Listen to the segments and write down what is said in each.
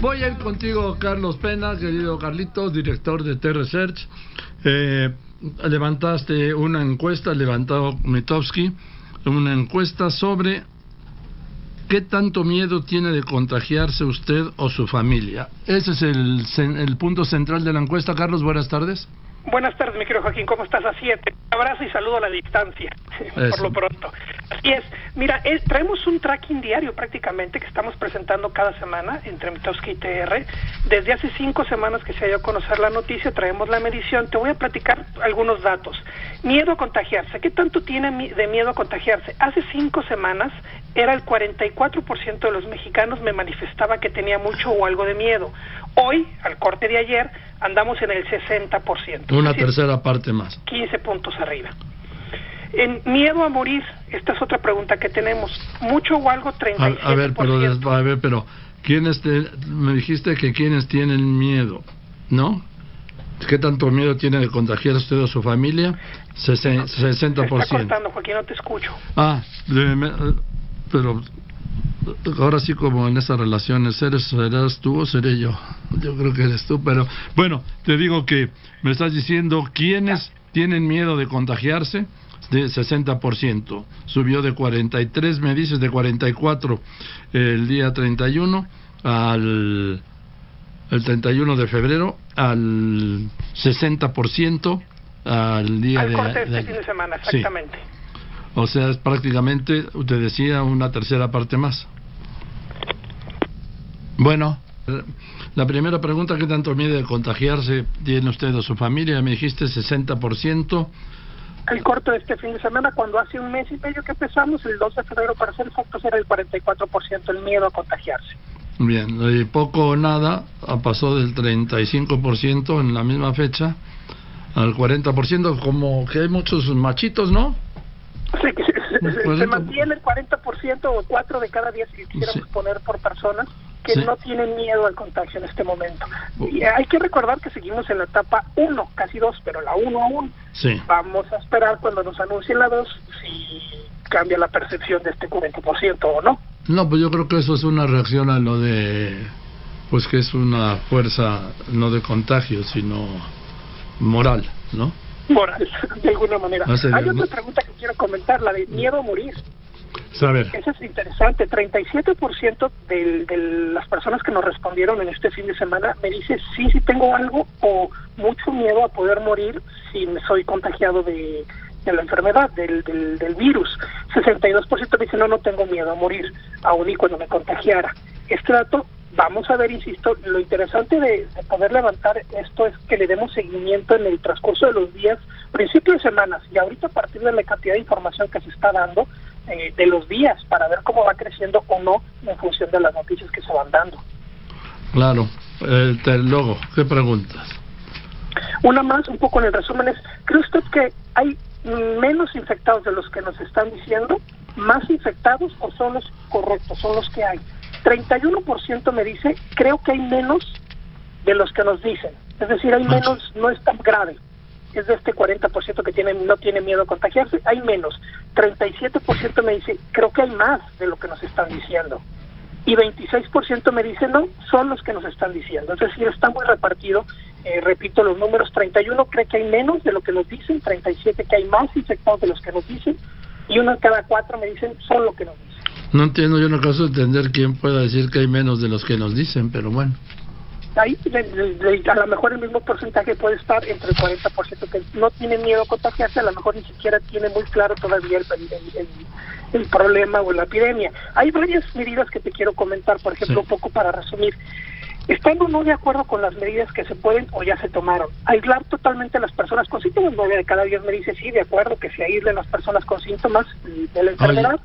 Voy a ir contigo, Carlos Pena, querido Carlitos, director de T-Research. Levantaste una encuesta, levantó Mitofsky, una encuesta sobre qué tanto miedo tiene de contagiarse usted o su familia. Ese es el punto central de la encuesta. Carlos, buenas tardes. Buenas tardes, mi querido Joaquín, ¿cómo estás? Así es, abrazo y saludo a la distancia, por lo pronto. Así es, mira, traemos un tracking diario prácticamente que estamos presentando cada semana entre Mitofsky y TR. Desde hace 5 semanas que se dio a conocer la noticia, traemos la medición. Te voy a platicar algunos datos. Miedo a contagiarse. ¿Qué tanto tiene de miedo a contagiarse? Hace 5 semanas era el 44% de los mexicanos me manifestaba que tenía mucho o algo de miedo. Hoy, al corte de ayer, andamos en el 60%. Una tercera parte más. 15 puntos arriba. En miedo a morir, esta es otra pregunta que tenemos. ¿Mucho o algo? 37%. A ver, pero ¿quiénes me dijiste que quiénes tienen miedo? ¿No? ¿Qué tanto miedo tiene de contagiar usted o su familia? 60%. Se está cortando, Joaquín, no te escucho. Pero ahora sí, como en esas relaciones, ¿serás tú o seré yo? Yo creo que eres tú, pero bueno, te digo que me estás diciendo quiénes tienen miedo de contagiarse. De 60%, subió de 43, me dices, de 44 el día 31 el 31 de febrero al 60% al día al corte de este fin de semana, exactamente. Sí. O sea, es prácticamente, te decía, una tercera parte más. Bueno, la primera pregunta, ¿qué tanto miedo de contagiarse tiene usted o su familia? Me dijiste 60%. El corte de este fin de semana, cuando hace un mes y medio que empezamos, el 2 de febrero, para ser exactos, era el 44% el miedo a contagiarse. Bien, y poco o nada pasó del 35% en la misma fecha al 40%, como que hay muchos machitos, ¿no? Sí, que se mantiene el 40% o 4 de cada 10, si quisiéramos poner por personas, que no tienen miedo al contagio en este momento. Y hay que recordar que seguimos en la etapa 1, casi 2, pero la 1 aún. Sí. Vamos a esperar cuando nos anuncien la 2 si cambia la percepción de este 40% o no. No, pues yo creo que eso es una reacción a lo de, pues que es una fuerza no de contagio, sino moral, ¿no? Moral, de alguna manera. Hay otra pregunta que quiero comentar, la de miedo a morir. Saber. Eso es interesante. 37% de las personas que nos respondieron en este fin de semana me dice sí tengo algo o mucho miedo a poder morir si me soy contagiado de la enfermedad, del virus. 62% me dice no tengo miedo a morir, aún y cuando me contagiara. Este dato, vamos a ver, insisto, lo interesante de poder levantar esto es que le demos seguimiento en el transcurso de los días, principio de semanas, y ahorita a partir de la cantidad de información que se está dando, de los días, para ver cómo va creciendo o no en función de las noticias que se van dando. Claro. Luego, ¿qué preguntas? Una más, un poco en el resumen es, ¿cree usted que hay menos infectados de los que nos están diciendo, más infectados o son los correctos, son los que hay? 31% me dice, creo que hay menos de los que nos dicen, es decir, hay menos, no es tan grave. Es de este 40% que no tiene miedo a contagiarse, hay menos. 37% me dice, creo que hay más de lo que nos están diciendo. Y 26% me dice, no, son los que nos están diciendo. Es decir, está muy repartido. Repito los números, 31 cree que hay menos de lo que nos dicen, 37 que hay más infectados de los que nos dicen, y uno de cada 4 me dicen, son lo que nos dicen. No entiendo, yo no alcanzo a entender quién pueda decir que hay menos de los que nos dicen, pero bueno. Ahí a lo mejor el mismo porcentaje puede estar entre el 40% que no tiene miedo a contagiarse, a lo mejor ni siquiera tiene muy claro todavía el problema o la epidemia. Hay varias medidas que te quiero comentar, por ejemplo, un poco para resumir. Estando no de acuerdo con las medidas que se pueden o ya se tomaron, aislar totalmente a las personas con síntomas, 9 de cada 10 me dice sí, de acuerdo, que se aíslen las personas con síntomas de la enfermedad.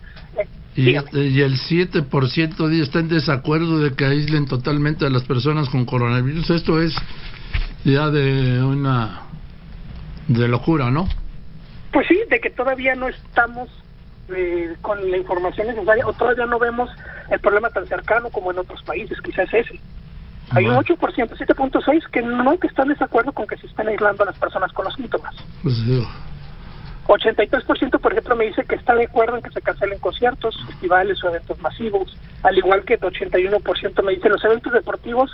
Y el 7% está en desacuerdo de que aíslen totalmente a las personas con coronavirus. Esto es ya de locura, ¿no? Pues sí, de que todavía no estamos con la información necesaria o todavía no vemos el problema tan cercano como en otros países, quizás ese. Hay un 8%, 7.6% que están en desacuerdo con que se estén aislando a las personas con los síntomas. Pues sí. 83%, por ejemplo, me dice que está de acuerdo en que se cancelen conciertos, festivales o eventos masivos. al igual que el 81% me dice los eventos deportivos,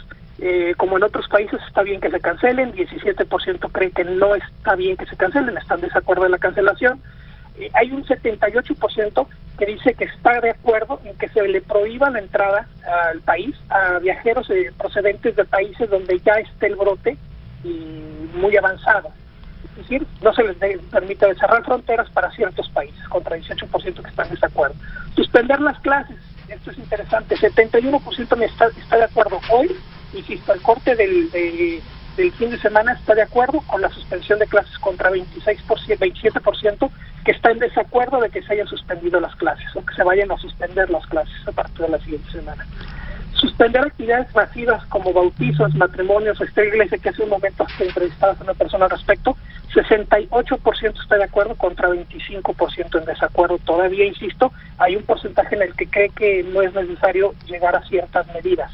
como en otros países está bien que se cancelen, 17% creen que no está bien que se cancelen, están de desacuerdo en la cancelación. Hay un 78% que dice que está de acuerdo en que se le prohíba la entrada al país a viajeros procedentes de países donde ya esté el brote y muy avanzado. Es decir, no se les permite cerrar fronteras para ciertos países, contra 18% que están en desacuerdo. Suspender las clases, esto es interesante, 71% está de acuerdo hoy, insisto, el corte del fin de semana está de acuerdo con la suspensión de clases contra 27% que está en desacuerdo de que se hayan suspendido las clases o que se vayan a suspender las clases a partir de la siguiente semana. Suspender actividades masivas como bautizos, matrimonios, esta iglesia que hace un momento entrevistabas a una persona al respecto, 68% está de acuerdo contra 25% en desacuerdo. Todavía, insisto, hay un porcentaje en el que cree que no es necesario llegar a ciertas medidas.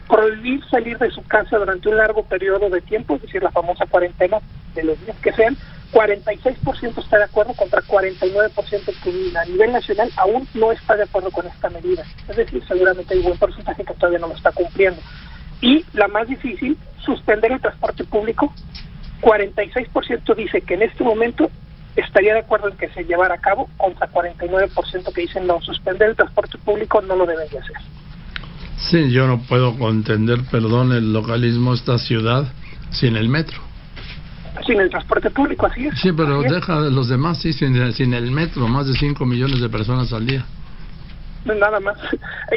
Prohibir salir de su casa durante un largo periodo de tiempo, es decir, la famosa cuarentena de los días que sean, 46% está de acuerdo contra 49% que a nivel nacional aún no está de acuerdo con esta medida. Es decir, seguramente hay un buen porcentaje que todavía no lo está cumpliendo. Y la más difícil, suspender el transporte público. 46% dice que en este momento estaría de acuerdo en que se llevara a cabo, contra 49% que dicen no, suspender el transporte público no lo deben de hacer. Sí, yo no puedo entender, perdón, el localismo, esta ciudad sin el metro. Sin el transporte público, así es. Sí, pero así deja de los demás, sí, sin el metro, más de 5 millones de personas al día. Nada más.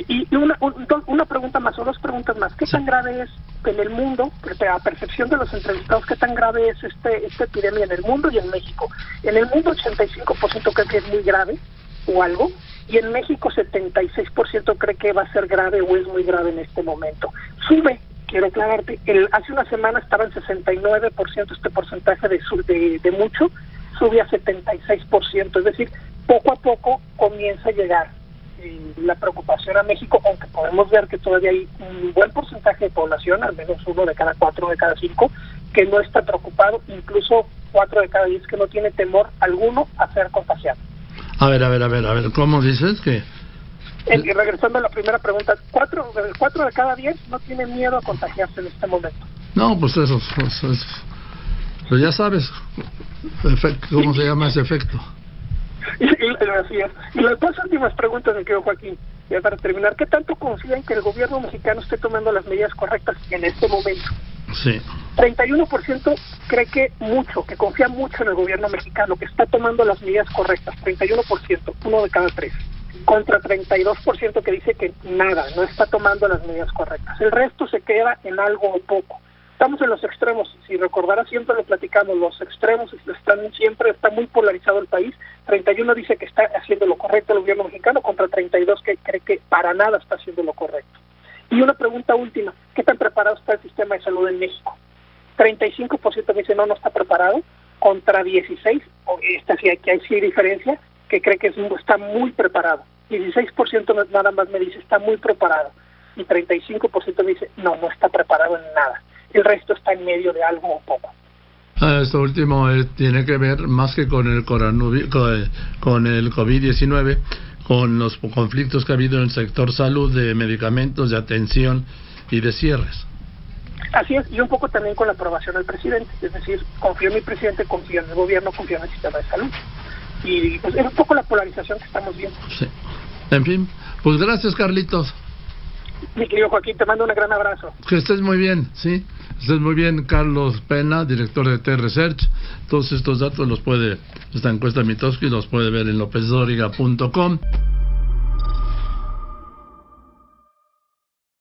Y una pregunta más, o dos preguntas más. ¿Qué tan grave es en el mundo, a percepción de los entrevistados, qué tan grave es esta epidemia en el mundo y en México? En el mundo 85% cree que es muy grave o algo, y en México 76% cree que va a ser grave o es muy grave en este momento. Sube, quiero aclararte, hace una semana estaba en 69% este porcentaje de mucho, sube a 76%, es decir, poco a poco comienza a llegar la preocupación a México, aunque podemos ver que todavía hay un buen porcentaje de población, al menos 1 de cada 4 de cada 5, que no está preocupado, incluso 4 de cada 10 que no tiene temor alguno a ser contagiado. A ver, ¿cómo dices que...? Regresando a la primera pregunta, 4 de cada 10 no tienen miedo a contagiarse en este momento. No, pues eso. Pues ya sabes, ¿cómo se llama ese efecto? Así es. Y las dos últimas preguntas me quedo, Joaquín, ya para terminar. ¿Qué tanto confían que el gobierno mexicano esté tomando las medidas correctas en este momento? Sí. 31% cree que confía mucho en el gobierno mexicano, que está tomando las medidas correctas. 31%, 1 de cada 3. Contra 32% que dice que nada, no está tomando las medidas correctas. El resto se queda en algo o poco. Estamos en los extremos, si recordarás, siempre lo platicamos, los extremos está muy polarizado el país. 31 dice que está haciendo lo correcto el gobierno mexicano, contra 32 que cree que para nada está haciendo lo correcto. Y una pregunta última, ¿qué tan preparado está el sistema de salud en México? 35% dice no está preparado, contra 16, aquí hay diferencia, que cree que está muy preparado. 16% nada más me dice está muy preparado, y 35% dice no está preparado en nada. El resto está en medio de algo o poco. Esto último tiene que ver más que con el COVID-19, con los conflictos que ha habido en el sector salud, de medicamentos, de atención y de cierres. Así es, y un poco también con la aprobación del presidente, es decir, confío en mi presidente, confío en el gobierno, confío en el sistema de salud. Y pues es un poco la polarización que estamos viendo. Sí. En fin, pues gracias, Carlitos. Mi querido Joaquín, te mando un gran abrazo. Que estés muy bien, sí. Estés muy bien, Carlos Pena, director de T-Research. Todos estos datos esta encuesta Mitofsky los puede ver en lopezdoriga.com.